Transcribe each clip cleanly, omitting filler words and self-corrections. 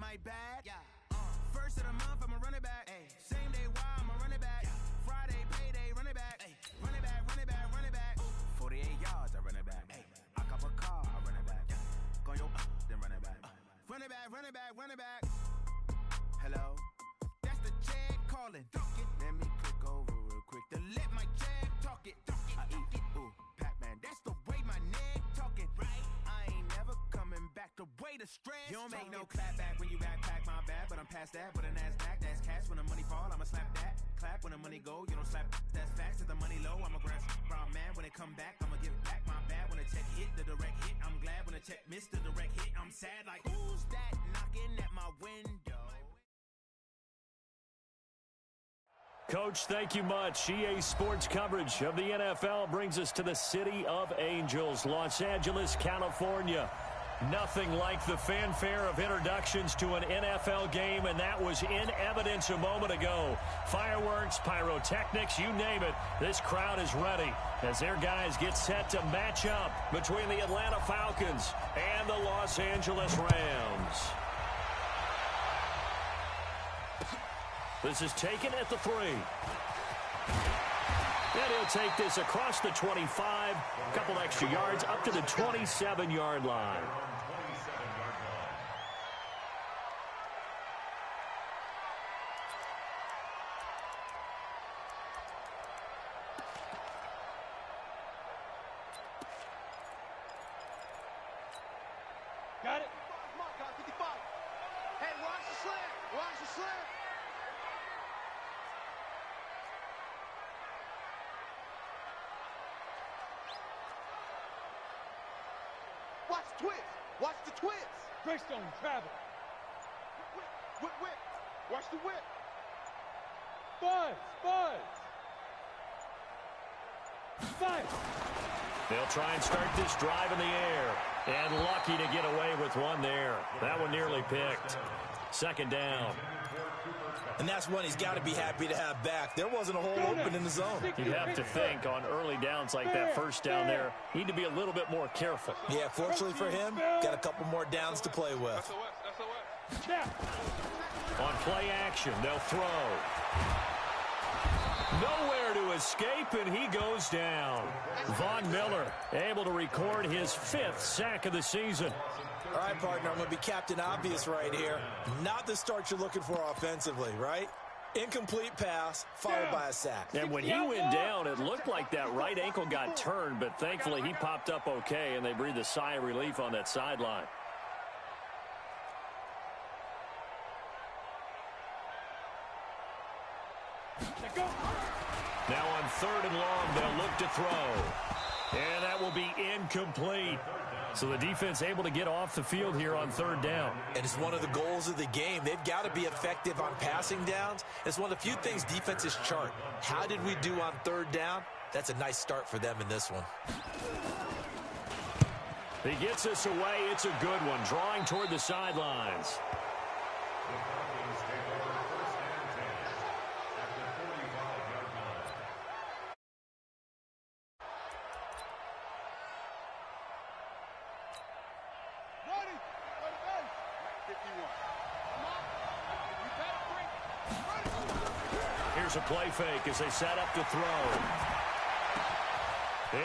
my bag. Yeah. First of the month, I'm a running back. Ay. Same day, why I'm a running back. Yeah. Friday, payday, running back. Ay. Running back, running back, running back. 48 yards, I run it back. Ay. I cop a car, I run it back. Yeah. Go yo, then run it back. Running back, running back, running back. Hello, that's the check calling. Let me click over real quick to let my check talk it. I eat, ooh, Pac-Man, that's the way my neck talking. Right, I ain't never coming back the way the stress. You don't make no clap back when you backpack my bad, but I'm past that. But a NASDAQ, that's cash. When the money fall, I'ma slap that. Clap when the money go, you don't slap. That's facts. If the money low, I'ma grab brown man. When it come back, I'ma give back my bad. When the check hit, the direct hit. I'm glad when the check missed the direct hit. I'm sad like, who's that knocking at my window? Coach, thank you much. EA Sports coverage of the NFL brings us to the City of Angels, Los Angeles, California. Nothing like the fanfare of introductions to an NFL game, and that was in evidence a moment ago. Fireworks, pyrotechnics, you name it. This crowd is ready as their guys get set to match up between the Atlanta Falcons and the Los Angeles Rams. This is taken at the 3. And he'll take this across the 25, a couple extra yards, up to the 27-yard line. Got it. Hey, watch the slant. Watch the slant. Watch the twist. Watch the twist. Greystone, travel. Whip, whip. Watch the whip. Buzz. They'll try and start this drive in the air. And lucky to get away with one there. That one nearly picked. Second down. And that's one he's got to be happy to have back. There wasn't a hole open in the zone. You have to think on early downs like that first down there, need to be a little bit more careful. Yeah, fortunately for him, got a couple more downs to play with. On play action, they'll throw. Nowhere to escape, and he goes down. Von Miller able to record his 5th sack of the season. All right, partner, I'm going to be Captain Obvious right here. Not the start you're looking for offensively, right? Incomplete pass, followed by a sack. And when he went down, it looked like that right ankle got turned, but thankfully he popped up okay, and they breathed a sigh of relief on that sideline. Now on 3rd and long, they'll look to throw. And that will be incomplete. So the defense able to get off the field here on 3rd down. And it's one of the goals of the game. They've got to be effective on passing downs. It's one of the few things defenses chart. How did we do on 3rd down? That's a nice start for them in this one. He gets us away. It's a good one. Drawing toward the sidelines. Here's a play fake as they set up to throw.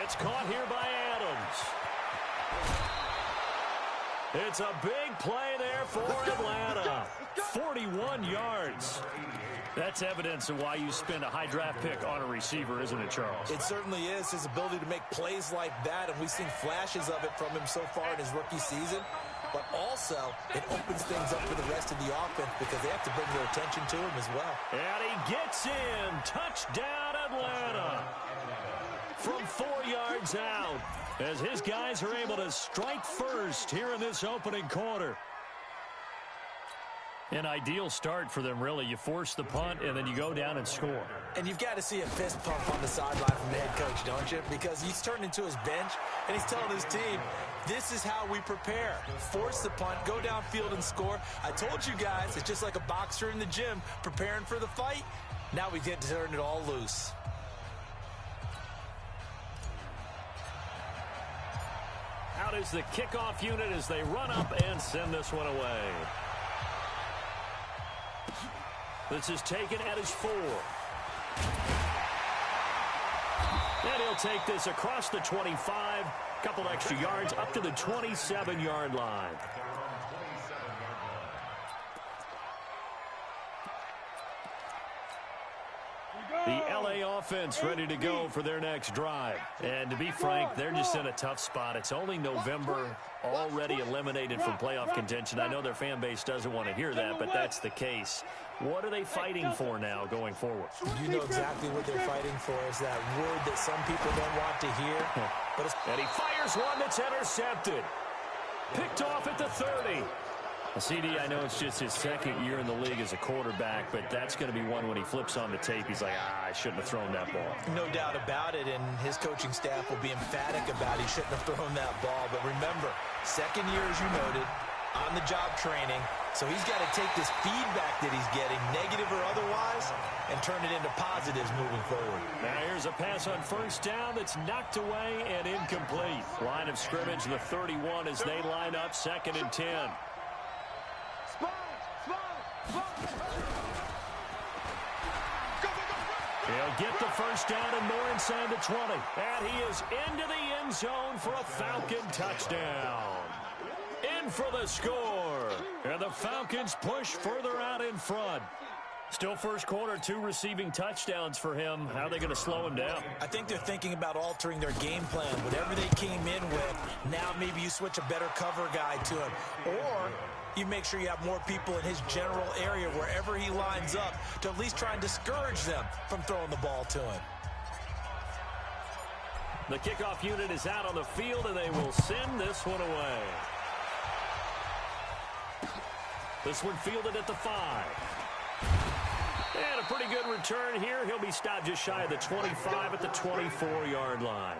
It's caught here by Adams. It's a big play there for Atlanta. 41 yards. That's evidence of why you spend a high draft pick on a receiver, isn't it, Charles? It certainly is. His ability to make plays like that, and we've seen flashes of it from him so far in his rookie season. But also, it opens things up for the rest of the offense because they have to bring their attention to him as well. And he gets in. Touchdown, Atlanta. From 4 yards out, as his guys are able to strike first here in this opening quarter. An ideal start for them, really. You force the punt, and then you go down and score. And you've got to see a fist pump on the sideline from the head coach, don't you? Because he's turned into his bench, and he's telling his team, this is how we prepare. Force the punt, go downfield and score. I told you guys, it's just like a boxer in the gym preparing for the fight. Now we get to turn it all loose. Out is the kickoff unit as they run up and send this one away. This is taken at his 4. And he'll take this across the 25. Couple extra yards up to the 27-yard line. The LA offense ready to go for their next drive. And to be frank, they're just in a tough spot. It's only November, already eliminated from playoff contention. I know their fan base doesn't want to hear that, but that's the case. What are they fighting for now going forward? You know exactly what they're fighting for. Is that word that some people don't want to hear. And he fires one that's intercepted. Picked off at the 30. CD, I know it's just his second year in the league as a quarterback, but that's going to be one when he flips on the tape. He's like, I shouldn't have thrown that ball. No doubt about it, and his coaching staff will be emphatic about he shouldn't have thrown that ball. But remember, second year, as you noted, on-the-job training, so he's got to take this feedback that he's getting, negative or otherwise, and turn it into positives moving forward. Now here's a pass on first down that's knocked away and incomplete. Line of scrimmage, the 31 as they line up, 2nd and 10. He'll get the first down and more inside the 20. And he is into the end zone for a Falcon touchdown. In for the score. And the Falcons push further out in front. Still first quarter, 2 receiving touchdowns for him. How are they going to slow him down? I think they're thinking about altering their game plan. Whatever they came in with, now maybe you switch a better cover guy to him. Or you make sure you have more people in his general area wherever he lines up to at least try and discourage them from throwing the ball to him. The kickoff unit is out on the field, and they will send this one away. This one fielded at the 5. And a pretty good return here. He'll be stopped just shy of the 25 at the 24-yard line.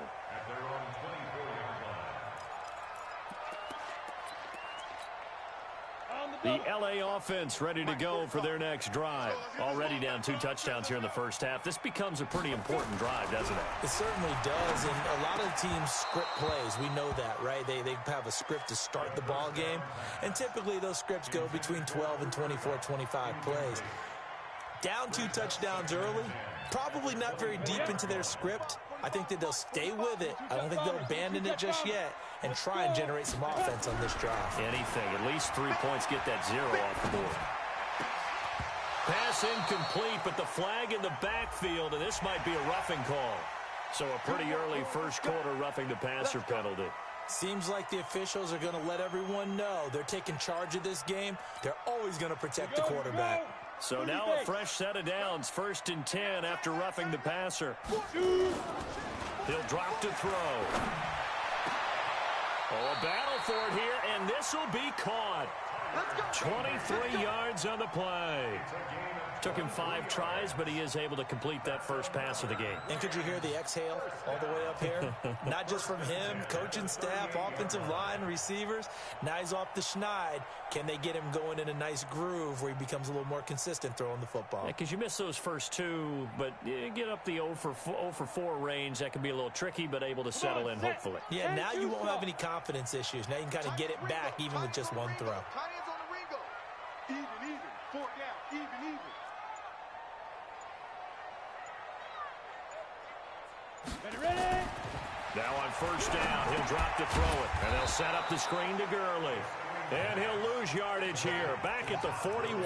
The LA offense ready to go for their next drive. Already down 2 touchdowns here in the first half. This becomes a pretty important drive, doesn't it? It certainly does, and a lot of teams script plays. We know that, right? They have a script to start the ball game, and typically those scripts go between 12 and 24, 25 plays. Down 2 touchdowns early, probably not very deep into their script. I think that they'll stay with it. I don't think they'll abandon it just yet and try and generate some offense on this drive. Anything. At least 3 points, get that 0 off the board. Pass incomplete, but the flag in the backfield, and this might be a roughing call. So a pretty early first quarter roughing the passer penalty. Seems like the officials are going to let everyone know they're taking charge of this game. They're always going to protect the quarterback. So now a fresh set of downs, 1st and 10 after roughing the passer. He'll drop to throw. Oh, a battle for it here, and this will be caught. 23 yards on the play. Took him 5 tries, but he is able to complete that first pass of the game. And could you hear the exhale all the way up here? Not just from him, coaching staff, offensive line, receivers. Now he's off the schneid. Can they get him going in a nice groove where he becomes a little more consistent throwing the football? Because you miss those first 2, but you get up the 0 for 4 range. That can be a little tricky, but able to settle in, hopefully. Yeah, now you won't have any confidence issues. Now you can kind of get it back even with just 1 throw. Even, 4 down, even. Ready? Now on first down, he'll drop to throw it. And they'll set up the screen to Gurley. And he'll lose yardage here. Back at the 41.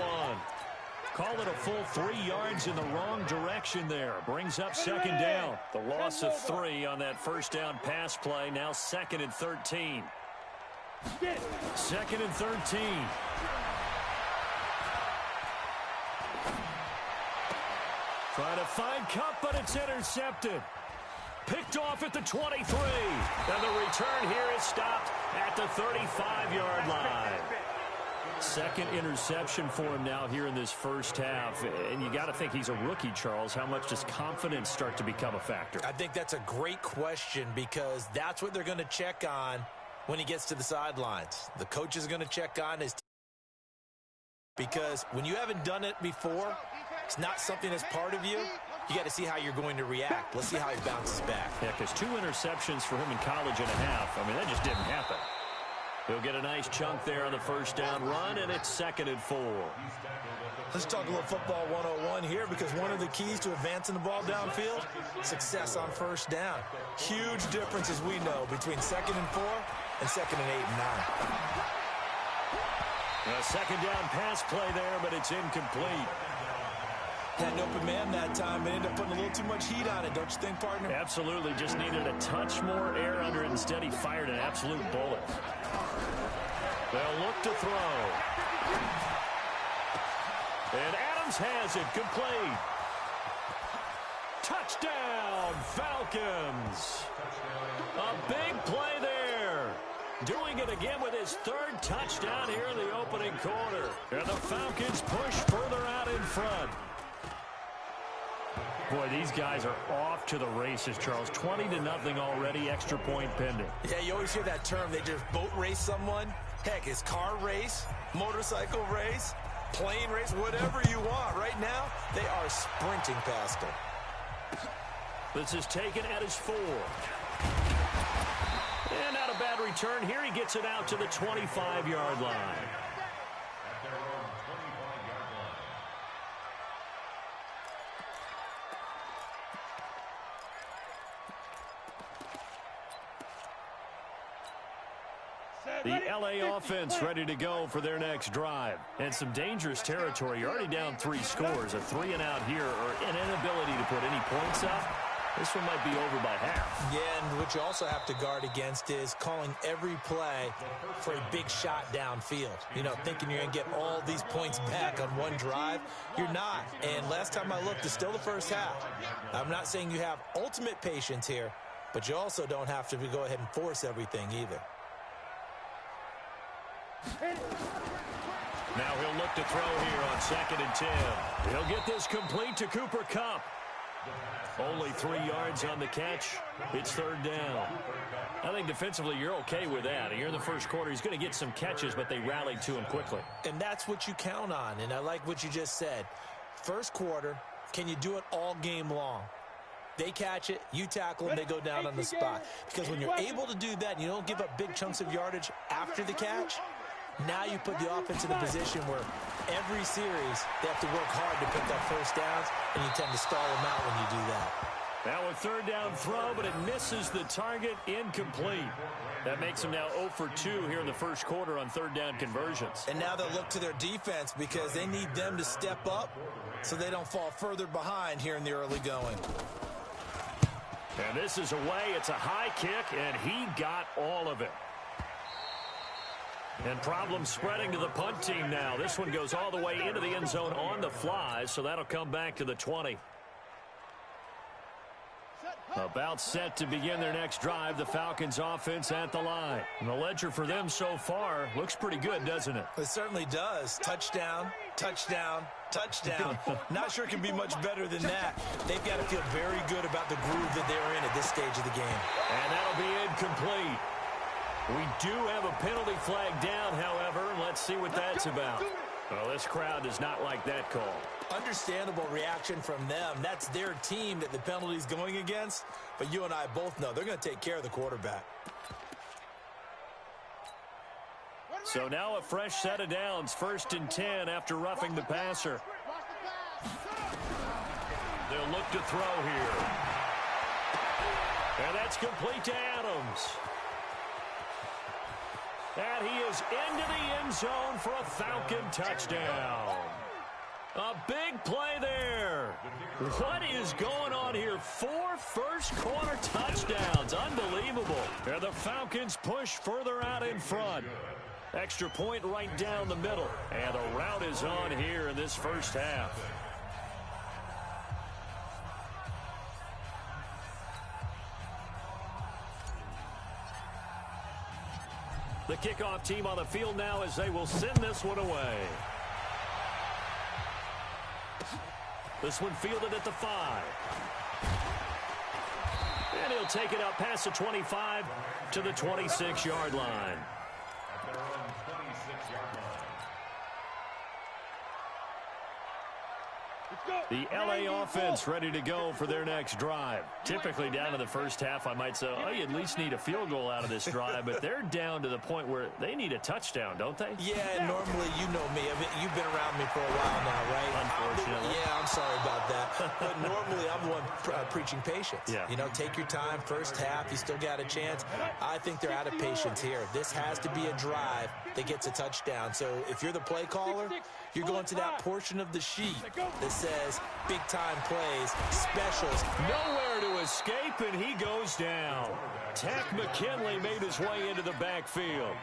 Call it a full 3 yards in the wrong direction there. Brings up 2nd down. The loss of 3 on that first down pass play. Now 2nd and 13. 2nd and 13. Trying to find Cup, but it's intercepted. Picked off at the 23. And the return here is stopped at the 35-yard line. 2nd interception for him now here in this first half. And you got to think he's a rookie, Charles. How much does confidence start to become a factor? I think that's a great question because that's what they're going to check on when he gets to the sidelines. The coach is going to check on his team because when you haven't done it before, it's not something that's part of you. You got to see how you're going to react. Let's see how he bounces back. Yeah, because 2 interceptions for him in college and a half. I mean, that just didn't happen. He'll get a nice chunk there on the first down run, and it's 2nd and 4. Let's talk a little football 101 here, because one of the keys to advancing the ball downfield, success on first down. Huge difference, as we know, between 2nd and 4 and 2nd and 8 and 9. A second down pass play there, but it's incomplete. Had an open man that time, but ended up putting a little too much heat on it, don't you think, partner? Absolutely, just needed a touch more air under it. Instead, he fired an absolute bullet. They'll look to throw. And Adams has it, complete. Touchdown, Falcons. A big play there. Doing it again with his 3rd touchdown here in the opening quarter. And the Falcons push further out in front. Boy, these guys are off to the races, Charles. 20-0 already, extra point pending. Yeah, you always hear that term. They just boat race someone. Heck, it's car race, motorcycle race, plane race, whatever you want. Right now, they are sprinting past him. This is taken at his 4. And not a bad return here. He gets it out to the 25-yard line. The LA offense ready to go for their next drive. And some dangerous territory. You're already down 3 scores. A 3 and out here, or an inability to put any points up. This one might be over by half. Yeah, and what you also have to guard against is calling every play for a big shot downfield. You know, thinking you're going to get all these points back on one drive. You're not. And last time I looked, it's still the first half. I'm not saying you have ultimate patience here, but you also don't have to go ahead and force everything either. Now he'll look to throw here on 2nd and 10. He'll get this complete to Cooper Kupp. Only 3 yards on the catch. It's 3rd down. I think defensively you're okay with that. Here in the first quarter, he's going to get some catches, but they rallied to him quickly. And that's what you count on, and I like what you just said. First quarter, can you do it all game long? They catch it, you tackle them, they go down on the spot. Because when you're able to do that and you don't give up big chunks of yardage after the catch, now you put the offense in a position where every series they have to work hard to pick up first downs, and you tend to stall them out when you do that. Now a 3rd down throw, but it misses the target, incomplete. That makes them now 0 for 2 here in the first quarter on 3rd down conversions. And now they'll look to their defense because they need them to step up so they don't fall further behind here in the early going. And this is away. It's a high kick, and he got all of it. And problems spreading to the punt team now. This one goes all the way into the end zone on the fly, so that'll come back to the 20. About set to begin their next drive, the Falcons offense at the line. And the ledger for them so far looks pretty good, doesn't it? It certainly does. Touchdown, touchdown, touchdown. Not sure it can be much better than that. They've got to feel very good about the groove that they're in at this stage of the game. And that'll be incomplete. We do have a penalty flag down, however, and let's see what that's about. Well, this crowd does not like that call. Understandable reaction from them. That's their team that the penalty's going against. But you and I both know they're going to take care of the quarterback. So now a fresh set of downs, 1st and 10 after roughing the passer. They'll look to throw here. And that's complete to Adams. And he is into the end zone for a Falcon touchdown. A big play there. What is going on here? 4 first-quarter touchdowns. Unbelievable. And the Falcons push further out in front. Extra point right down the middle. And the rout is on here in this first half. The kickoff team on the field now as they will send this one away. This one fielded at the 5. And he'll take it out past the 25 to the 26-yard line. The LA offense ready to go for their next drive. Typically down to the first half, I might say, oh, you at least need a field goal out of this drive, but they're down to the point where they need a touchdown, don't they? Yeah, normally, you know me. I mean, you've been around me for a while now, right? Unfortunately. Yeah, I'm sorry about that. But normally, I'm the one preaching patience. Yeah. You know, take your time. First half, you still got a chance. I think they're out of patience here. This has to be a drive that gets a touchdown. So if you're the play caller, you're going to that portion of the sheet that says big-time plays, specials. Nowhere to escape, and he goes down. Tack McKinley made his way into the backfield.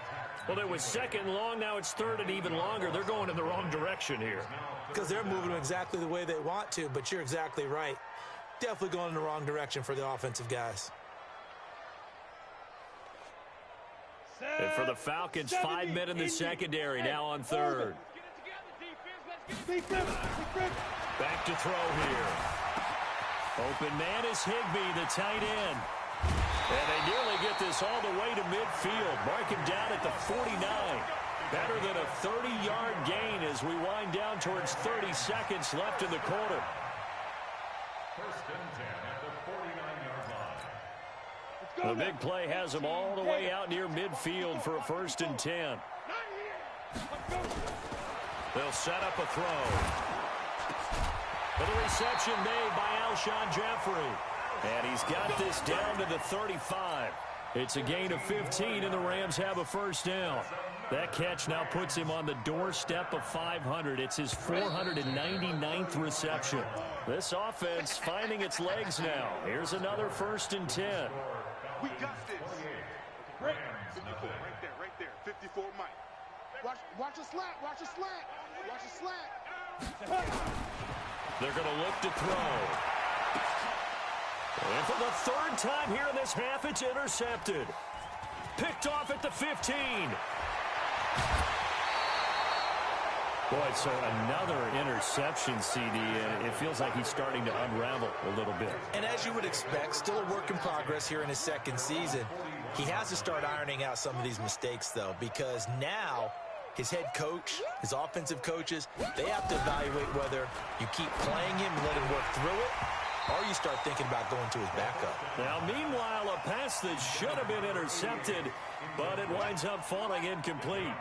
Well, it was second and long. Now it's third and even longer. They're going in the wrong direction here. Because they're moving exactly the way they want to, but you're exactly right. Definitely going in the wrong direction for the offensive guys. And for the Falcons, 5 men in the secondary, now on third. Back to throw here. Open man is Higbee, the tight end. And they nearly get this all the way to midfield. Mark him down at the 49. Better than a 30-yard gain as we wind down towards 30 seconds left in the quarter. First and 10 at the 49-yard line. The big play has them all the way out near midfield for a first and 10. They'll set up a throw. For the reception made by Alshon Jeffrey. And he's got this down to the 35. It's a gain of 15, and the Rams have a first down. That catch now puts him on the doorstep of 500. It's his 499th reception. This offense finding its legs now. Here's another first and 10. We got this. Right there. 54 Mike. Watch a slant. Watch a slant. They're going to look to throw. And for the third time here in this half, it's intercepted. Picked off at the 15. Boy, so another interception, CD, and it feels like he's starting to unravel a little bit. And as you would expect, still a work in progress here in his second season. He has to start ironing out some of these mistakes, though, because now his head coach, his offensive coaches, they have to evaluate whether you keep playing him and let him work through it, or you start thinking about going to his backup. Now, meanwhile, a pass that should have been intercepted, but it winds up falling incomplete.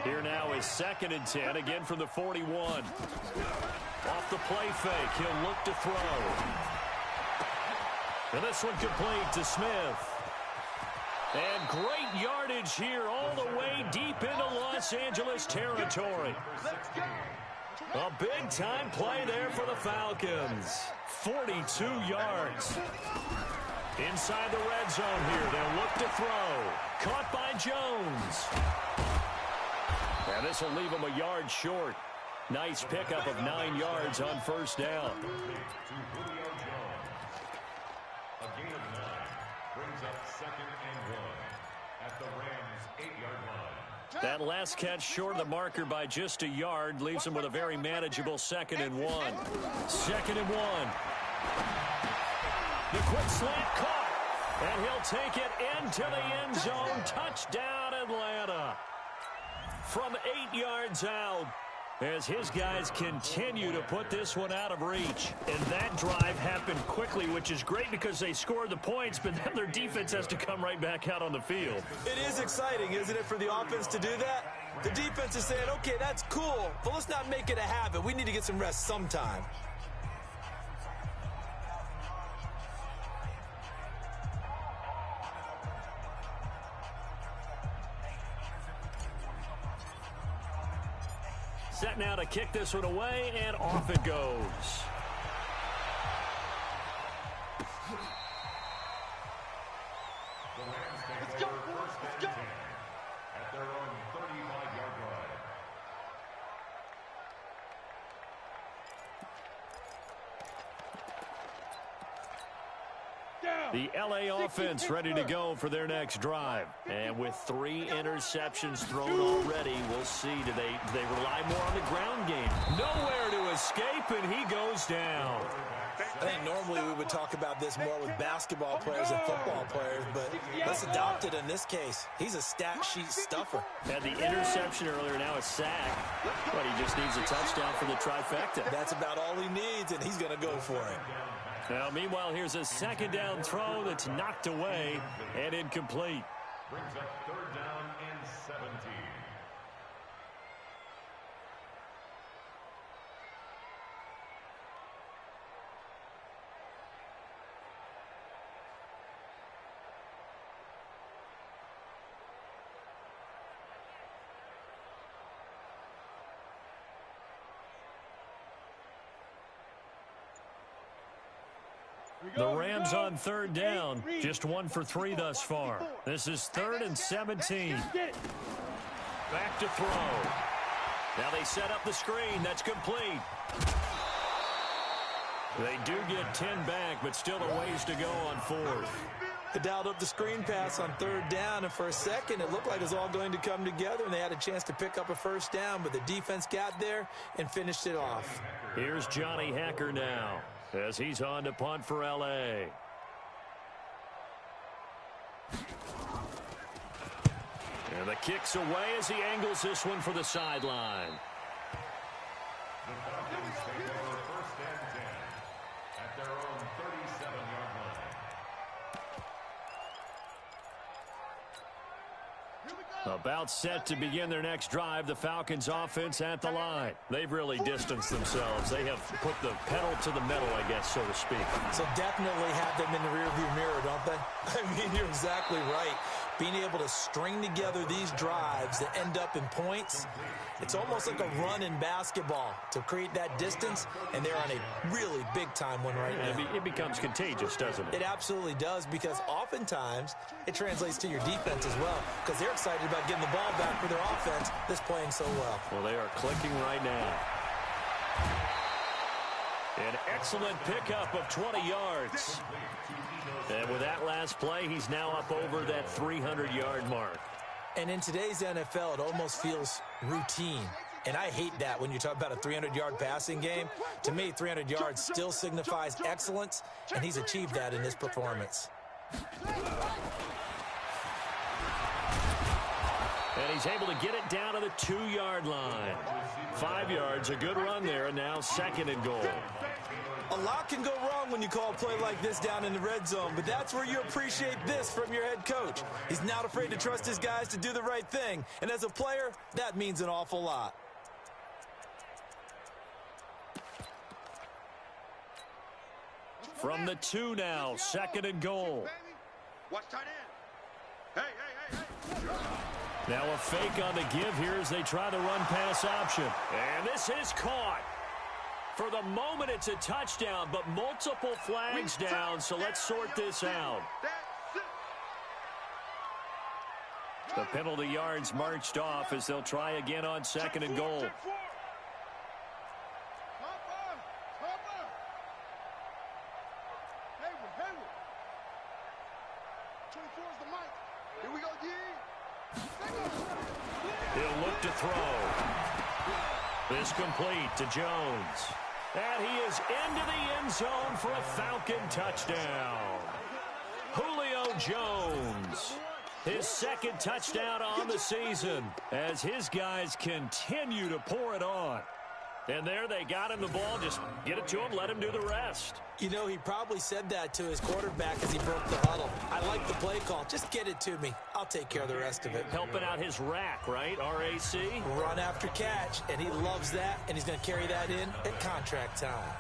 Here now is second and 10, again from the 41. Off the play fake, he'll look to throw. And this one complete to Smith. And great yardage here all the way deep into Los Angeles territory. A big-time play there for the Falcons. 42 yards. Inside the red zone here, they'll look to throw. Caught by Jones. And this will leave him a yard short. Nice pickup of 9 yards on first down. A gain of 9 brings up second and 1 at the Rams' 8-yard line. That last catch short of the marker by just a yard leaves him with a very manageable second and 1. Second and 1. The quick slant caught. And he'll take it into the end zone. Touchdown, Atlanta. From 8 yards out, as his guys continue to put this one out of reach. And that drive happened quickly, which is great because they scored the points, but then their defense has to come right back out on the field. It is exciting, isn't it, for the offense to do that? The defense is saying, okay, that's cool, but let's not make it a habit. We need to get some rest sometime. Set now to kick this one away, and off it goes. The Rams take over first and 10 at their own 35-yard line. The LA offense ready to go for their next drive. And with 3 interceptions thrown already, we'll see. Do they rely more on the ground game? Nowhere to escape, and he goes down. I think normally we would talk about this more with basketball players and football players, but let's adopt it in this case. He's a stat sheet stuffer. Had the interception earlier, now a sack. But he just needs a touchdown for the trifecta. That's about all he needs, and he's going to go for it. Now, meanwhile, here's a second down throw that's knocked away and incomplete. Brings up third down and 17. The Rams on third down, just 1 for 3 thus far. This is 3rd and 17. Back to throw. Now they set up the screen. That's complete. They do get 10 back, but still a ways to go on 4th. They dialed up the screen pass on 3rd down, and for a second it looked like it was all going to come together, and they had a chance to pick up a first down, but the defense got there and finished it off. Here's Johnny Hacker now, as he's on to punt for L.A. And the kick's away as he angles this one for the sideline. The Falcons take over 1st and 10 at their own 37-yard line. About set to begin their next drive, the Falcons offense at the line. They've really distanced themselves. They have put the pedal to the metal, I guess, so to speak. So definitely have them in the rearview mirror, don't they? I mean, you're exactly right. Being able to string together these drives that end up in points, it's almost like a run in basketball to create that distance, and they're on a really big-time one right now. It becomes contagious, doesn't it? It absolutely does, because oftentimes it translates to your defense as well, because they're excited about getting the ball back for their offense that's playing so well. Well, they are clicking right now. An excellent pickup of 20 yards. And with that last play, he's now up over that 300-yard mark. And in today's NFL, it almost feels routine. And I hate that when you talk about a 300-yard passing game. To me, 300 yards still signifies excellence, and he's achieved that in this performance. And he's able to get it down to the 2-yard line. 5 yards, a good run there, and now 2nd and goal. A lot can go wrong when you call a play like this down in the red zone, but that's where you appreciate this from your head coach. He's not afraid to trust his guys to do the right thing, and as a player, that means an awful lot. From the 2 now, 2nd and goal. Watch tight end. Hey. Now a fake on the give here as they try the run-pass option. And this is caught. For the moment, it's a touchdown, but multiple flags down, so let's sort this out. The penalty yards marched off as they'll try again on 2nd and goal. He'll look to throw. This complete to Jones. And he is into the end zone for a Falcon touchdown. Julio Jones, his 2nd touchdown on the season as his guys continue to pour it on. And there they got him the ball. Just get it to him, let him do the rest. You know, he probably said that to his quarterback as he broke the huddle. I like the play call. Just get it to me. I'll take care of the rest of it. Helping out his rack, right? RAC? Run after catch, and he loves that, and he's going to carry that in at contract time.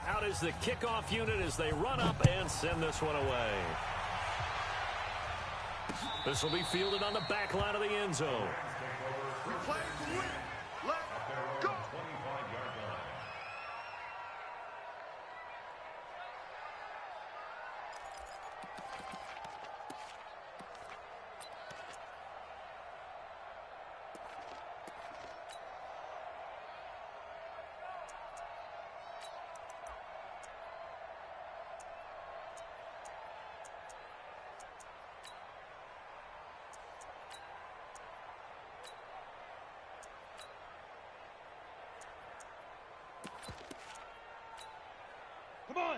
Out is the kickoff unit as they run up and send this one away. This will be fielded on the back line of the end zone. Play to win. Let's go. 25-yard line.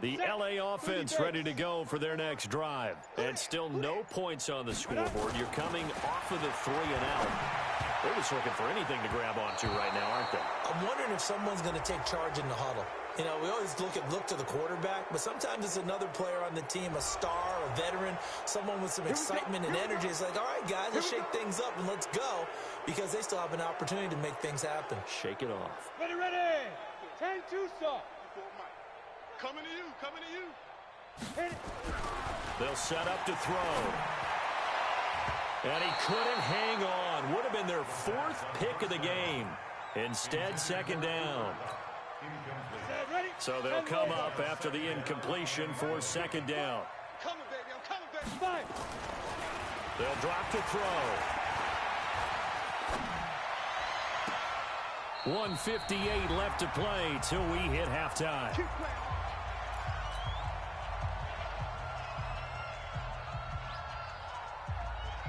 The LA offense ready to go for their next drive. And still no points on the scoreboard. You're coming off of the 3 and out. They're just looking for anything to grab onto right now, aren't they? I'm wondering if someone's going to take charge in the huddle. You know, we always look to the quarterback, but sometimes it's another player on the team, a star, a veteran, someone with some excitement and energy. It's like, all right, guys, let's shake things up and let's go, because they still have an opportunity to make things happen. Shake it off. Ready. 10-2, Sauce. Coming to you. Hit it. They'll set up to throw. And he couldn't hang on. Would have been their 4th pick of the game. Instead, 2nd down. So they'll come up after the incompletion for 2nd down. I'm coming, baby. They'll drop to throw. 1:58 left to play till we hit halftime.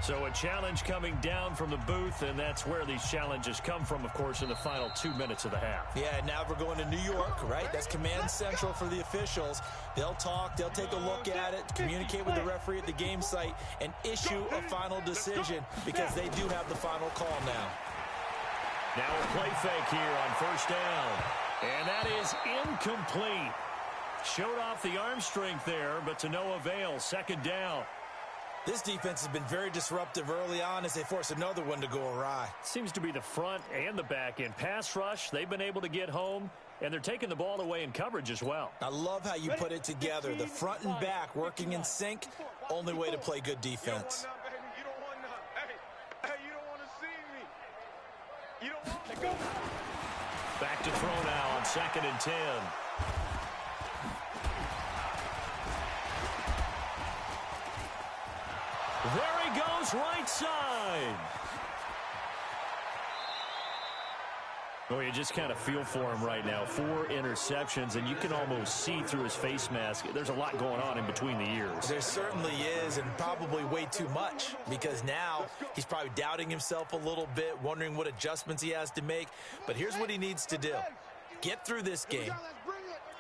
So a challenge coming down from the booth, and that's where these challenges come from, of course, in the final 2 minutes of the half. Yeah, now we're going to New York, right? That's command central for the officials. They'll talk, they'll take a look at it, communicate with the referee at the game site, and issue a final decision, because they do have the final call now. Now a play fake here on 1st down. And that is incomplete. Showed off the arm strength there, but to no avail. 2nd down. This defense has been very disruptive early on as they force another one to go awry. Seems to be the front and the back end. Pass rush, they've been able to get home, and they're taking the ball away in coverage as well. I love how you put it together. The front and back working in sync, only way to play good defense. You don't want none. Hey, you don't want to see me. You don't want to go. Back to throw now on 2nd and 10. There he goes, right side. Oh, you just kind of feel for him right now. 4 interceptions, and you can almost see through his face mask. There's a lot going on in between the ears. There certainly is, and probably way too much, because now he's probably doubting himself a little bit, wondering what adjustments he has to make. But here's what he needs to do. Get through this game.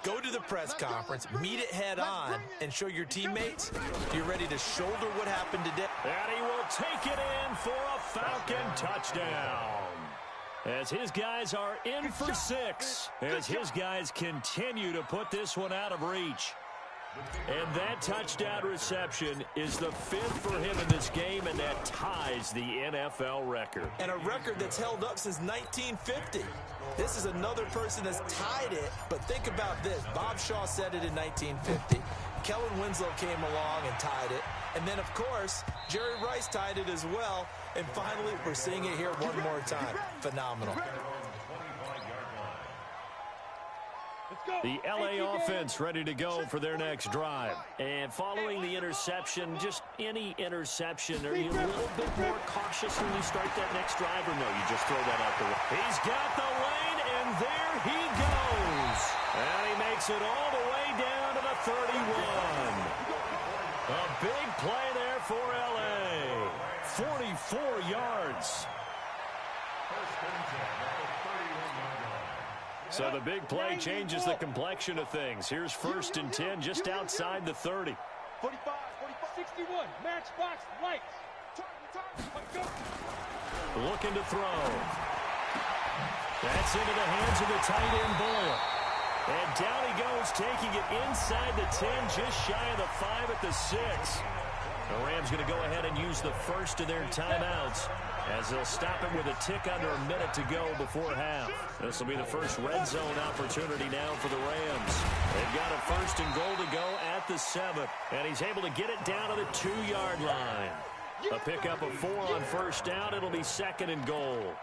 Go to the press conference, meet it head on, and show your teammates you're ready to shoulder what happened today. And he will take it in for a Falcon touchdown. As his guys are in for 6. As his guys continue to put this one out of reach. And that touchdown reception is the 5th for him in this game, and that ties the NFL record. And a record that's held up since 1950. This is another person that's tied it, but think about this. Bob Shaw said it in 1950. Kellen Winslow came along and tied it. And then, of course, Jerry Rice tied it as well. And finally, we're seeing it here one more time. Phenomenal. The LA offense ready to go for their next drive. And following the interception, just any interception, are you a little bit more cautious when you start that next drive, or no, you just throw that out the way? He's got the lane, and there he goes. And he makes it all the way down to the 31. A big play there for LA. 44 yards. So the big play changes the complexion of things. Here's 1st and 10 just outside the 30. 45, 61, matchbox, lights. Looking to throw. That's into the hands of the tight end Boyle. And down he goes, taking it inside the 10, just shy of the 5 at the 6. The Rams going to go ahead and use the first of their timeouts, as they'll stop it with a tick under a minute to go before half. This will be the first red zone opportunity now for the Rams. They've got a 1st and goal to go at the 7, and he's able to get it down to the 2-yard line. A pickup of 4 on 1st down. It'll be 2nd and goal.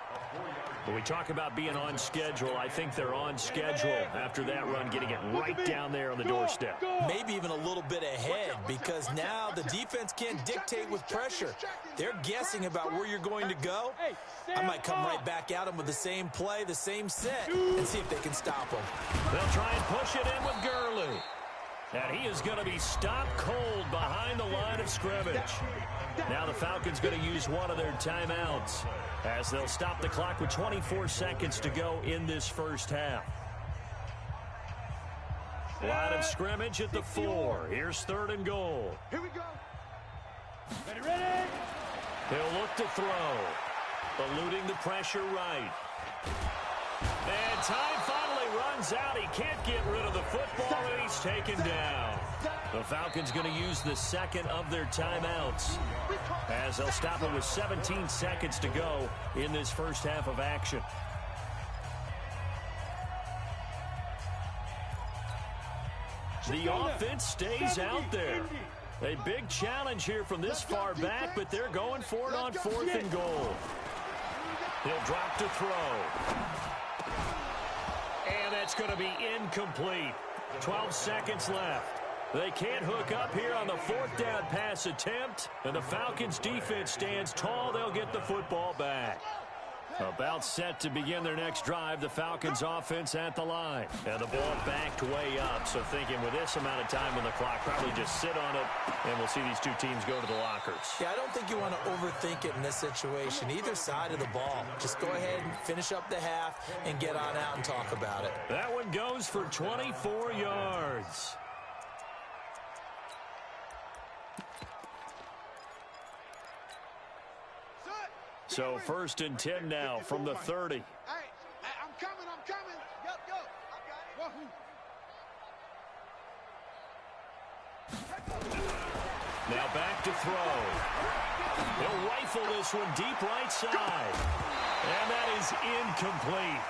When we talk about being on schedule, I think they're on schedule after that run, getting it right down there on the doorstep. Maybe even a little bit ahead, because now the defense can't dictate with pressure. They're guessing about where you're going to go. I might come right back at them with the same play, the same set, and see if they can stop them. They'll try and push it in with Gurley. And he is going to be stopped cold behind the line of scrimmage. Now the Falcons going to use one of their timeouts, as they'll stop the clock with 24 seconds to go in this first half. Line of scrimmage at the 4. Here's 3rd and goal. Here we go. Ready, ready. He'll look to throw. Eluding the pressure right. And time finally runs out. He can't get rid of the football, and he's taken down. The Falcons going to use the second of their timeouts, as they'll stop it with 17 seconds to go in this first half of action. The offense stays out there. A big challenge here from this far back, but they're going for it on 4th and goal. He'll drop to throw. And that's going to be incomplete. 12 seconds left. They can't hook up here on the 4th down pass attempt, and the Falcons defense stands tall. They'll get the football back. About set to begin their next drive, the Falcons offense at the line. And the ball backed way up, so thinking with this amount of time on the clock, probably just sit on it, and we'll see these two teams go to the lockers. Yeah, I don't think you want to overthink it in this situation. Either side of the ball. Just go ahead and finish up the half and get on out and talk about it. That one goes for 24 yards. So 1st and 10 now from the 30. Hey, I'm coming. Go. I got it. Now back to throw. He'll rifle this one deep right side. And that is incomplete.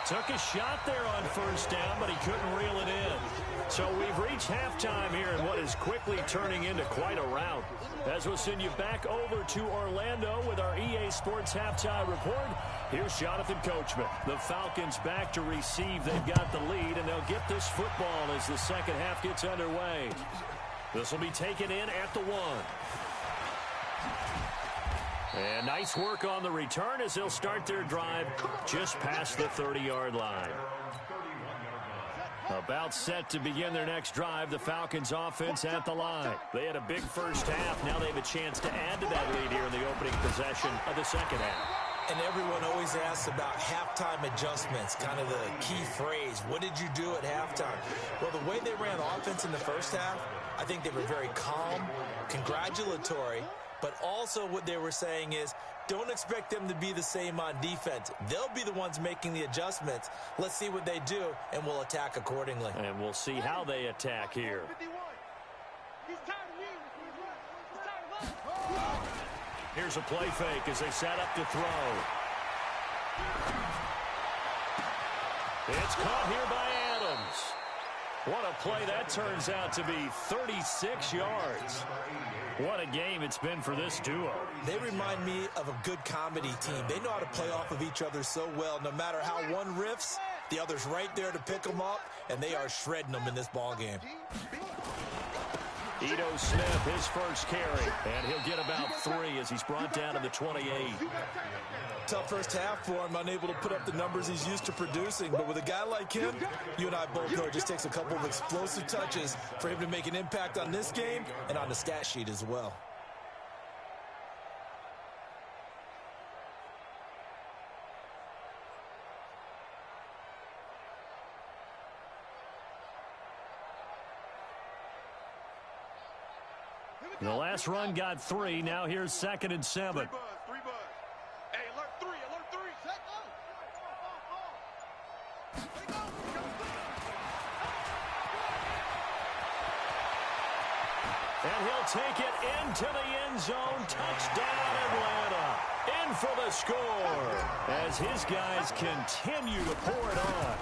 Took a shot there on 1st down, but he couldn't reel it in. So we've reached halftime here in what is quickly turning into quite a rout. As we'll send you back over to Orlando with our EA Sports Halftime Report, here's Jonathan Coachman. The Falcons back to receive. They've got the lead, and they'll get this football as the second half gets underway. This will be taken in at the 1. And nice work on the return as they'll start their drive just past the 30-yard line. About set to begin their next drive, the Falcons offense at the line. They had a big first half. Now they have a chance to add to that lead here in the opening possession of the second half. And everyone always asks about halftime adjustments, kind of the key phrase. What did you do at halftime? Well, the way they ran offense in the first half, I think they were very calm, congratulatory, but also what they were saying is, don't expect them to be the same on defense. They'll be the ones making the adjustments. Let's see what they do, and we'll attack accordingly. And we'll see how they attack here. Here's a play fake as they set up to throw. It's caught here by Adams. What a play that turns out to be, 36 yards. What a game it's been for this duo. They remind me of a good comedy team. They know how to play off of each other so well. No matter how one riffs, the other's right there to pick them up, and they are shredding them in this ball game. Ito Smith, his first carry, and he'll get about 3 as he's brought down to the 28. Tough first half for him, unable to put up the numbers he's used to producing. But with a guy like him, you and I both know it just takes a couple of explosive touches for him to make an impact on this game and on the stat sheet as well. The last run got 3. Now here's 2nd and 7. 3 buzz. Hey, alert 3. And he'll take it into the end zone. Touchdown, Atlanta. In for the score as his guys continue to pour it on.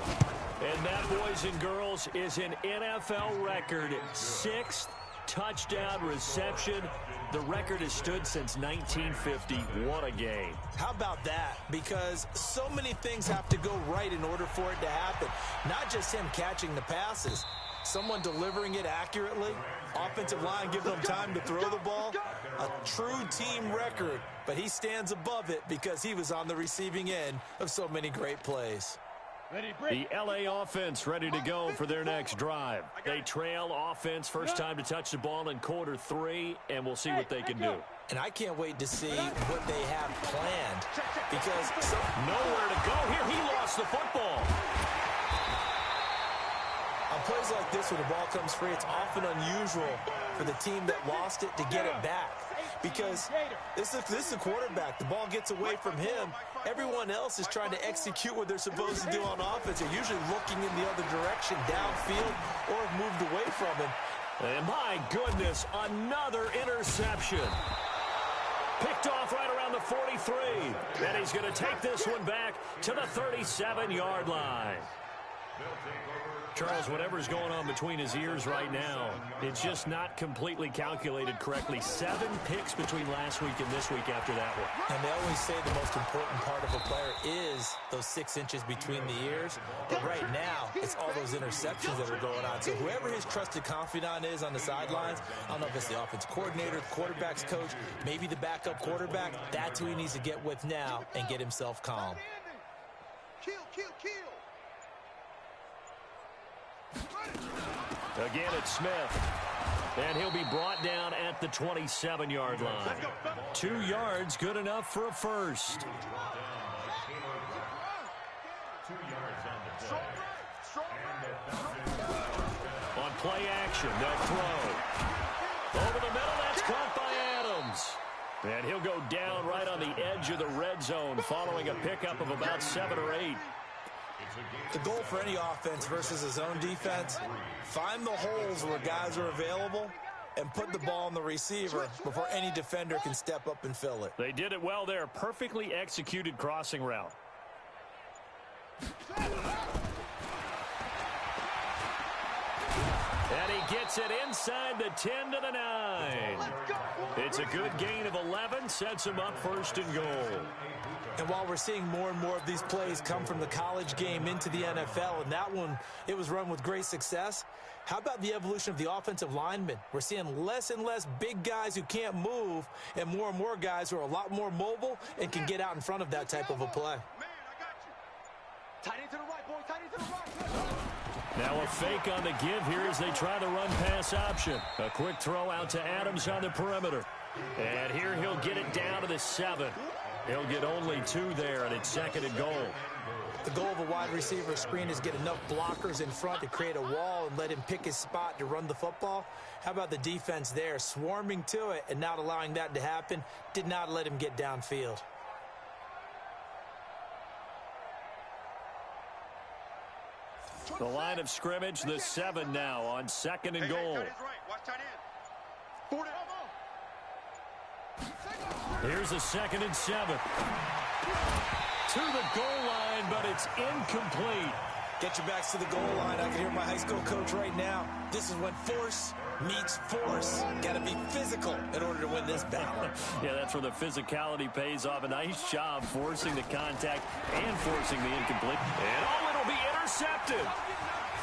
And that, boys and girls, is an NFL record 6th touchdown reception. The record has stood since 1950. What a game. How about that? Because so many things have to go right in order for it to happen. Not just him catching the passes. Someone delivering it accurately. Offensive line giving them time to throw the ball. A true team record. But he stands above it because he was on the receiving end of so many great plays. The LA offense ready to go for their next drive. They trail offense, first time to touch the ball in quarter 3, and we'll see what they can do. And I can't wait to see what they have planned because nowhere to go here. He lost the football. I'm plays like this when the ball comes free, it's often unusual for the team that lost it to get it back. Because this is the quarterback. The ball gets away from him. Everyone else is trying to execute what they're supposed to do on offense. They're usually looking in the other direction, downfield, or have moved away from him. And my goodness, another interception. Picked off right around the 43. And he's going to take this one back to the 37-yard line. Charles, whatever's going on between his ears right now, it's just not completely calculated correctly. 7 picks between last week and this week after that one. And they always say the most important part of a player is those 6 inches between the ears. But right now, it's all those interceptions that are going on. So whoever his trusted confidant is on the sidelines, I don't know if it's the offense coordinator, the quarterback's coach, maybe the backup quarterback, that's who he needs to get with now and get himself calm. Kill. Again, it's Smith. And he'll be brought down at the 27-yard line. 2 yards, good enough for a first. 2 yards on the play. On play action, they'll throw. Over the middle, that's caught by Adams. And he'll go down right on the edge of the red zone following a pickup of about 7 or 8. The goal for any offense versus a zone defense, find the holes where guys are available and put the ball on the receiver before any defender can step up and fill it. They did it well there. Perfectly executed crossing route. And he gets it inside the 10 to the 9. It's a good gain of 11, sets him up first and goal. And while we're seeing more and more of these plays come from the college game into the NFL, and that one, it was run with great success, how about the evolution of the offensive linemen? We're seeing less and less big guys who can't move and more guys who are a lot more mobile and can get out in front of that type of a play. Man, I got you. Tight end to the right, boy. Tight end to the right. Now a fake on the give here as they try the run-pass option. A quick throw out to Adams on the perimeter. And here he'll get it down to the 7. He'll get only 2 there, and it's second and goal. The goal of a wide receiver screen is get enough blockers in front to create a wall and let him pick his spot to run the football. How about the defense there, swarming to it and not allowing that to happen? Did not let him get downfield. The line of scrimmage, the 7 now on second and goal. Tight end's right. Watch tight end. 40. Here's a second and 7. To the goal line, but it's incomplete. Get your backs to the goal line. I can hear my high school coach right now. This is when force meets force. Got to be physical in order to win this battle. Yeah, that's where the physicality pays off. A nice job forcing the contact and forcing the incomplete. And it'll be intercepted.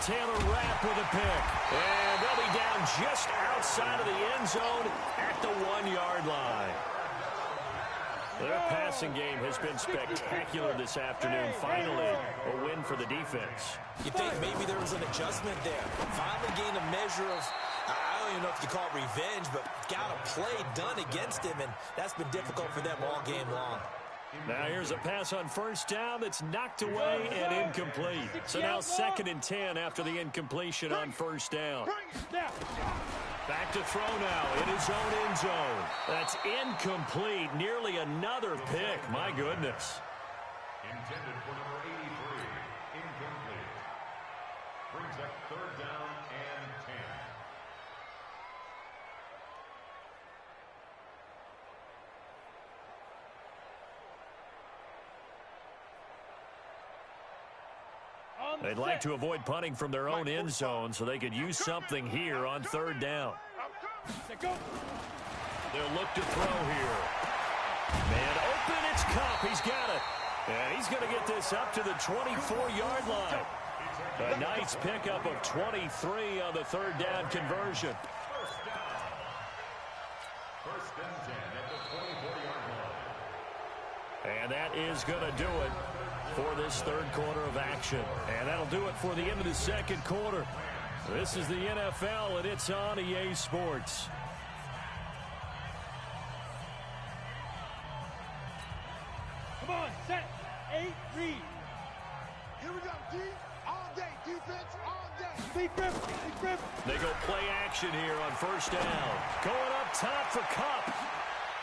Taylor Rapp with a pick. And they'll be down just outside of the end zone at the 1-yard line. Their passing game has been spectacular this afternoon. Finally, a win for the defense. You think maybe there was an adjustment there. Finally gained a measure of, I don't even know if you call it revenge, but got a play done against him, and that's been difficult for them all game long. Now here's a pass on first down that's knocked away and incomplete. So now second and 10 after the incompletion on first down. Back to throw now in his own end zone. That's incomplete. Nearly another pick. My goodness. Intended for number 83. Incomplete. Brings up third down and 10. They'd like to avoid punting from their own end zone so they could use something here on third down. They'll look to throw here. Man open, it's Cup. He's got it. And he's going to get this up to the 24-yard line. A nice pickup of 23 on the third down conversion. First and 10 at the 24-yard line. And that is going to do it for this third quarter of action. And that'll do it for the end of the second quarter. This is the NFL, and it's on EA Sports. Come on, set, 8, read. Here we go, D. On day. Defense all day. They go play action here on first down. Going up top for Kupp.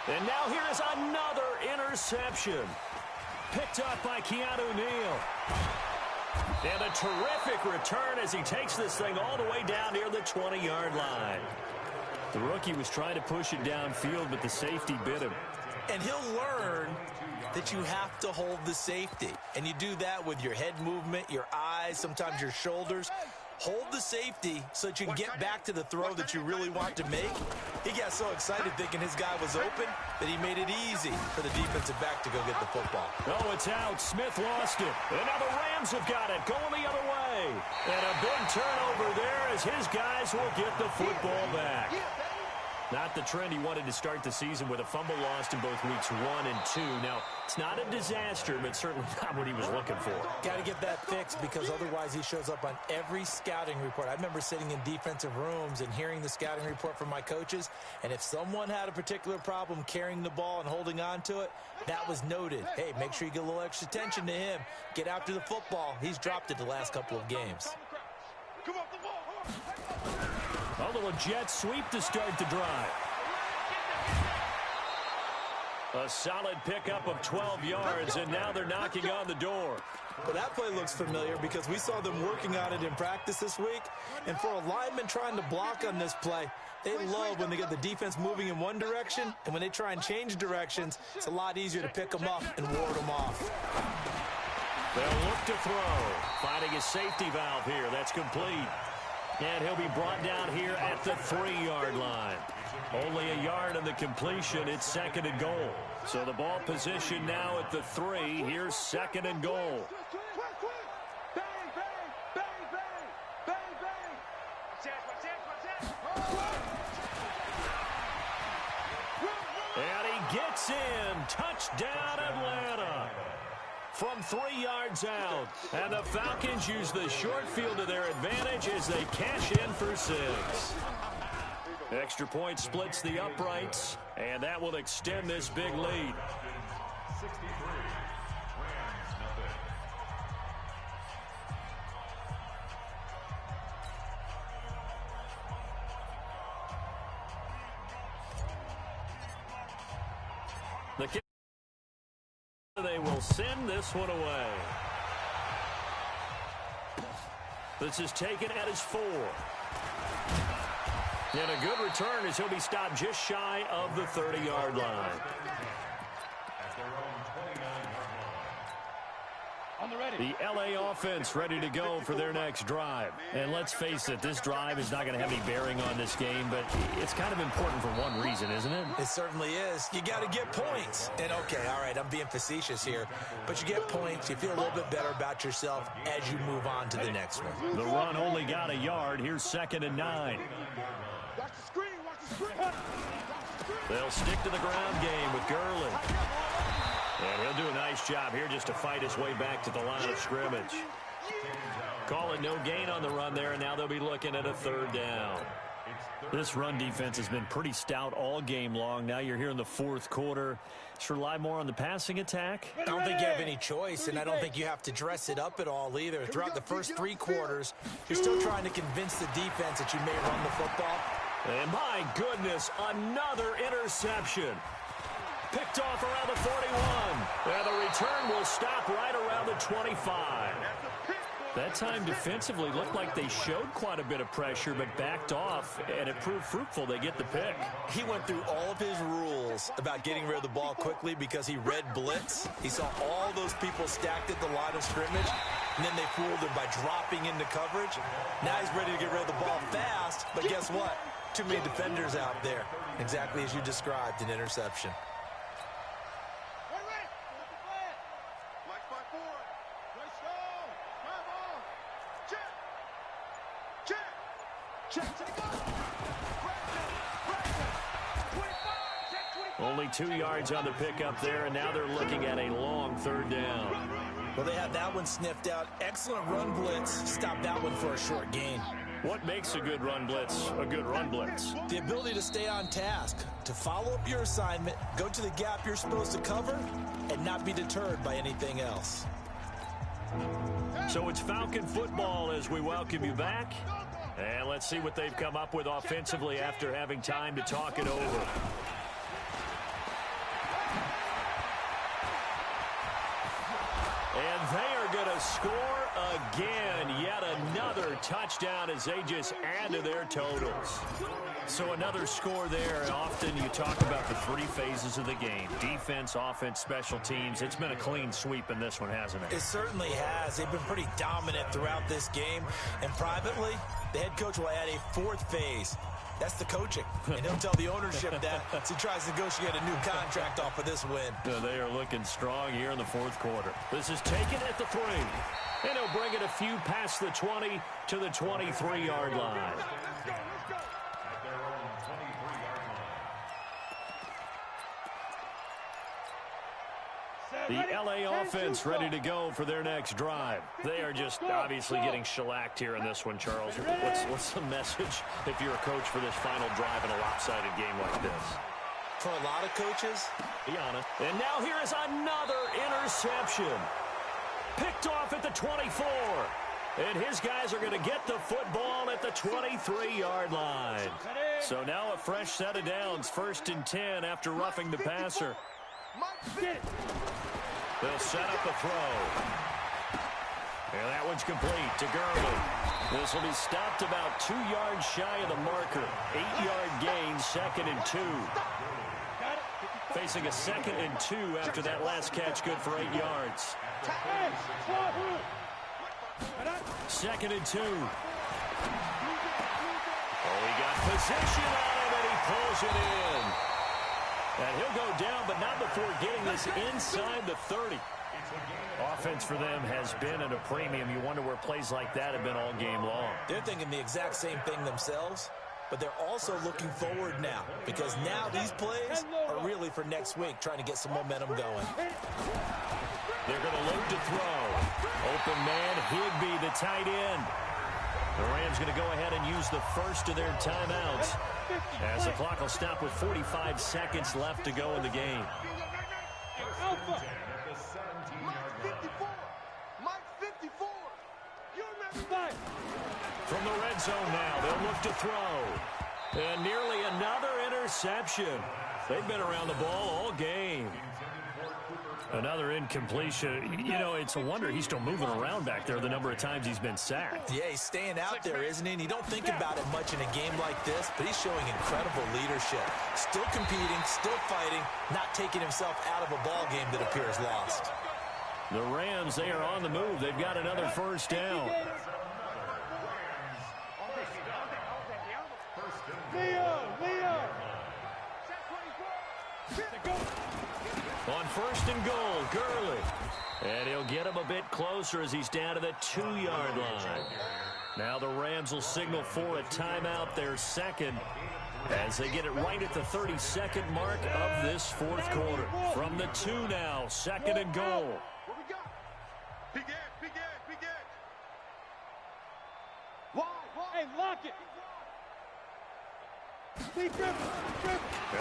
And now here is another interception. Picked up by Keanu Neal. And a terrific return as he takes this thing all the way down near the 20-yard line. The rookie was trying to push it downfield, but the safety bit him. And he'll learn that you have to hold the safety. And you do that with your head movement, your eyes, sometimes your shoulders. Hold the safety so that you can get back to the throw that you really want to make. He got so excited thinking his guy was open that he made it easy for the defensive back to go get the football. Oh, it's out. Smith lost it. And now the Rams have got it, going the other way. And a big turnover there as his guys will get the football back. Not the trend he wanted to start the season with a fumble lost in both weeks 1 and 2. Now, it's not a disaster, but certainly not what he was looking for. Got to get that fixed because otherwise he shows up on every scouting report. I remember sitting in defensive rooms and hearing the scouting report from my coaches, and if someone had a particular problem carrying the ball and holding on to it, that was noted. Hey, make sure you get a little extra attention to him. Get after the football. He's dropped it the last couple of games. Come off the ball. A little jet sweep to start the drive. A solid pickup of 12 yards, and now they're knocking on the door. Well, that play looks familiar because we saw them working on it in practice this week. And for a lineman trying to block on this play, they love when they get the defense moving in one direction, and when they try and change directions, it's a lot easier to pick them up and ward them off. They'll look to throw. Finding a safety valve here. That's complete. And he'll be brought down here at the 3-yard line. Only a yard on the completion. It's 2nd and goal. So the ball position now at the 3. Here's 2nd and goal. Bang, bang, bang, bang, bang, bang. And he gets in. Touchdown, Atlanta. From 3 yards out. And the Falcons use the short field to their advantage as they cash in for 6. Extra point splits the uprights, and that will extend this big lead. 63, Rams nothing. The kick. They will send this one away. This is taken at his 4. And a good return as he'll be stopped just shy of the 30-yard line. At their own 29-yard line. On the ready. The L.A. offense ready to go for their next drive. And let's face it, this drive is not going to have any bearing on this game, but it's kind of important for one reason, isn't it? It certainly is. You got to get points. And, okay, all right, I'm being facetious here, but you get points. You feel a little bit better about yourself as you move on to the next one. The run only got a yard. Here's 2nd and 9. Watch the screen, watch the screen. They'll stick to the ground game with Gurley. And he'll do a nice job here just to fight his way back to the line of scrimmage. Call it no gain on the run there, and now they'll be looking at a 3rd down. This run defense has been pretty stout all game long. Now you're here in the 4th quarter. Just rely more on the passing attack. I don't think you have any choice, and I don't think you have to dress it up at all either. Throughout the first 3 quarters, you're still trying to convince the defense that you may run the football. And my goodness, another interception. Picked off around the 41. And the return will stop right around the 25. That time defensively looked like they showed quite a bit of pressure, but backed off, and it proved fruitful. They get the pick. He went through all of his rules about getting rid of the ball quickly because he read blitz. He saw all those people stacked at the line of scrimmage, and then they fooled him by dropping into coverage. Now he's ready to get rid of the ball fast, but guess what? Too many defenders out there. Exactly as you described, an interception. Only 2 yards on the pickup there, and now they're looking at a long 3rd down. Well, they had that one sniffed out. Excellent run blitz. Stopped that one for a short gain. What makes a good run blitz a good run blitz? The ability to stay on task, to follow up your assignment, go to the gap you're supposed to cover, and not be deterred by anything else. So it's Falcon football as we welcome you back. And let's see what they've come up with offensively after having time to talk it over. And they are going to score again. Yet another touchdown as they just add to their totals. So another score there. And often you talk about the three phases of the game. Defense, offense, special teams. It's been a clean sweep in this one, hasn't it? It certainly has. They've been pretty dominant throughout this game. And privately, the head coach will add a fourth phase. That's the coaching. And he'll tell the ownership that as he tries to negotiate a new contract off of this win. They are looking strong here in the fourth quarter. This is taken at the 3. And he'll bring it a few past the 20 to the 23-yard line. The LA offense ready to go for their next drive. They are just obviously getting shellacked here in this one, Charles. What's the message if you're a coach for this final drive in a lopsided game like this? For a lot of coaches, be honest. And now here is another interception. Picked off at the 24. And his guys are going to get the football at the 23-yard line. So now a fresh set of downs, 1st and 10 after roughing the passer. They'll set up the throw. And that one's complete to Gurley. This will be stopped about 2 yards shy of the marker. 8-yard gain, 2nd and 2. Facing a 2nd and 2 after that last catch, good for 8 yards. 2nd and 2. Oh, he got position on him, and he pulls it in. And he'll go down, but not before getting this inside the 30. Offense for them has been at a premium. You wonder where plays like that have been all game long. They're thinking the exact same thing themselves, but they're also looking forward now because now these plays are really for next week, trying to get some momentum going. They're going to load to throw. Open man, Higbee, the tight end. The Rams going to go ahead and use the first of their timeouts as the clock will stop with 45 seconds left to go in the game. From the red zone now, they'll look to throw. And nearly another interception. They've been around the ball all game. Another incompletion. You know, it's a wonder he's still moving around back there the number of times he's been sacked. Yeah, he's staying out there, isn't he? And you don't think about it much in a game like this, but he's showing incredible leadership. Still competing, still fighting, not taking himself out of a ball game that appears lost. The Rams, they are on the move. They've got another first down. On 1st and goal, Gurley. And he'll get him a bit closer as he's down to the 2-yard line. Now the Rams will signal for a timeout, their second, as they get it right at the 32nd mark of this fourth quarter. From the 2 now, 2nd and goal. What we got? Big edge. Hey, lock it. And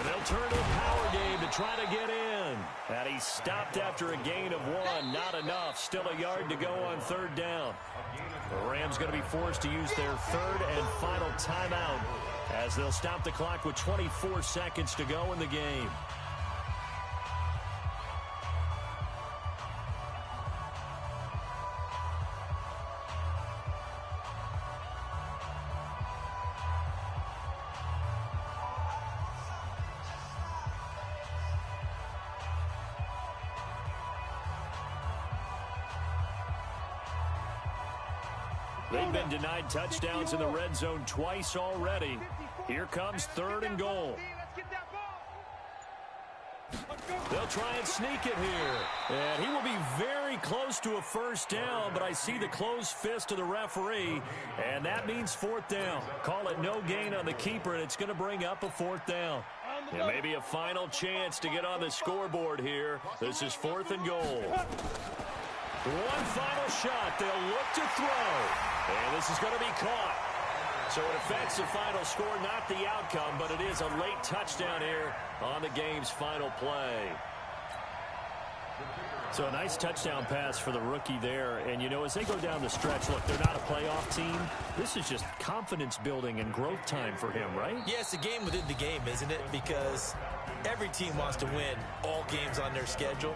they'll turn to a power game to try to get in. And he's stopped after a gain of 1. Not enough. Still a yard to go on 3rd down. The Rams going to be forced to use their 3rd and final timeout as they'll stop the clock with 24 seconds to go in the game. They've been denied touchdowns in the red zone twice already. Here comes 3rd and goal. They'll try and sneak it here. And he will be very close to a first down, but I see the closed fist of the referee, and that means 4th down. Call it no gain on the keeper, and it's going to bring up a 4th down. And maybe a final chance to get on the scoreboard here. This is 4th and goal. One final shot. They'll look to throw. And this is going to be caught. So it affects the final score, not the outcome, but it is a late touchdown here on the game's final play. So a nice touchdown pass for the rookie there. And, you know, as they go down the stretch, look, they're not a playoff team. This is just confidence building and growth time for him, right? Yeah, it's a game within the game, isn't it? Because every team wants to win all games on their schedule.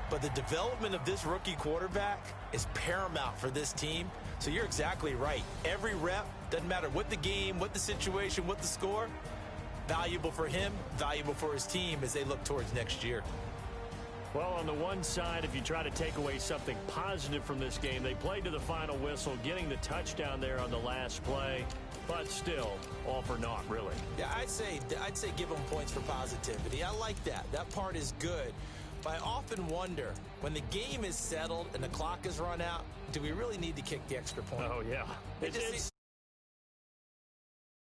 But the development of this rookie quarterback is paramount for this team. So you're exactly right. Every rep, doesn't matter what the game, what the situation, what the score, valuable for him, valuable for his team as they look towards next year. Well, on the one side, if you try to take away something positive from this game, they played to the final whistle, getting the touchdown there on the last play, but still, all for naught, really. Yeah, I'd say give them points for positivity. I like that. That part is good. But I often wonder, when the game is settled and the clock is run out, do we really need to kick the extra point? Oh, yeah. It just